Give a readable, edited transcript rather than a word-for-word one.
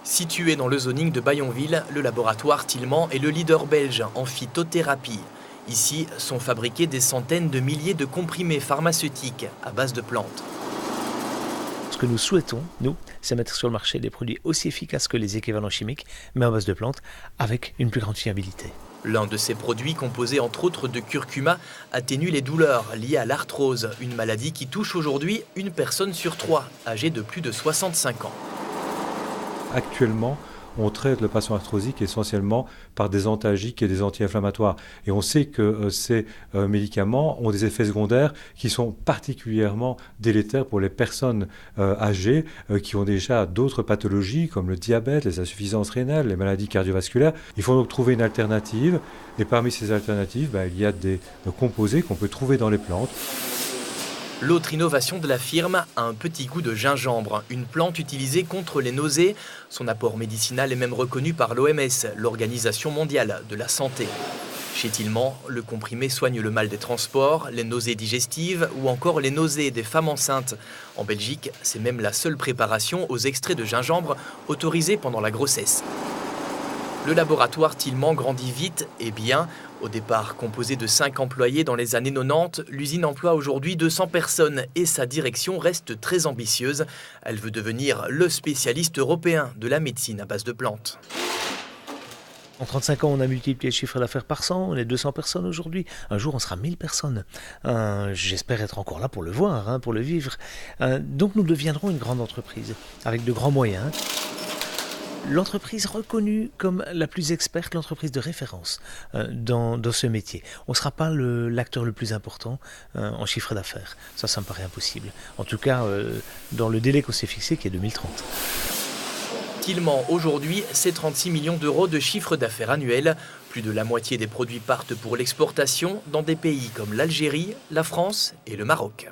Situé dans le zoning de Bayonville, le laboratoire Tillman est le leader belge en phytothérapie. Ici sont fabriqués des centaines de milliers de comprimés pharmaceutiques à base de plantes. Ce que nous souhaitons, nous, c'est mettre sur le marché des produits aussi efficaces que les équivalents chimiques, mais à base de plantes, avec une plus grande fiabilité. L'un de ces produits, composé entre autres de curcuma, atténue les douleurs liées à l'arthrose, une maladie qui touche aujourd'hui une personne sur 3, âgée de plus de 65 ans. Actuellement, on traite le patient arthrosique essentiellement par des antalgiques et des anti-inflammatoires. Et on sait que ces médicaments ont des effets secondaires qui sont particulièrement délétères pour les personnes âgées qui ont déjà d'autres pathologies comme le diabète, les insuffisances rénales, les maladies cardiovasculaires. Il faut donc trouver une alternative. Et parmi ces alternatives, il y a des composés qu'on peut trouver dans les plantes. L'autre innovation de la firme a un petit goût de gingembre, une plante utilisée contre les nausées. Son apport médicinal est même reconnu par l'OMS, l'Organisation mondiale de la santé. Chez Tillman, le comprimé soigne le mal des transports, les nausées digestives ou encore les nausées des femmes enceintes. En Belgique, c'est même la seule préparation aux extraits de gingembre autorisée pendant la grossesse. Le laboratoire Tillman grandit vite et bien. Au départ composé de 5 employés dans les années 90, l'usine emploie aujourd'hui 200 personnes et sa direction reste très ambitieuse. Elle veut devenir le spécialiste européen de la médecine à base de plantes. En 35 ans, on a multiplié le chiffre d'affaires par 100, on est 200 personnes aujourd'hui. Un jour, on sera 1000 personnes. J'espère être encore là pour le voir, pour le vivre. Donc nous deviendrons une grande entreprise, avec de grands moyens. L'entreprise reconnue comme la plus experte, l'entreprise de référence dans ce métier. On ne sera pas l'acteur le plus important en chiffre d'affaires. Ça me paraît impossible. En tout cas, dans le délai qu'on s'est fixé, qui est 2030. Tillman, aujourd'hui, c'est 36 millions d'euros de chiffre d'affaires annuel. Plus de la moitié des produits partent pour l'exportation dans des pays comme l'Algérie, la France et le Maroc.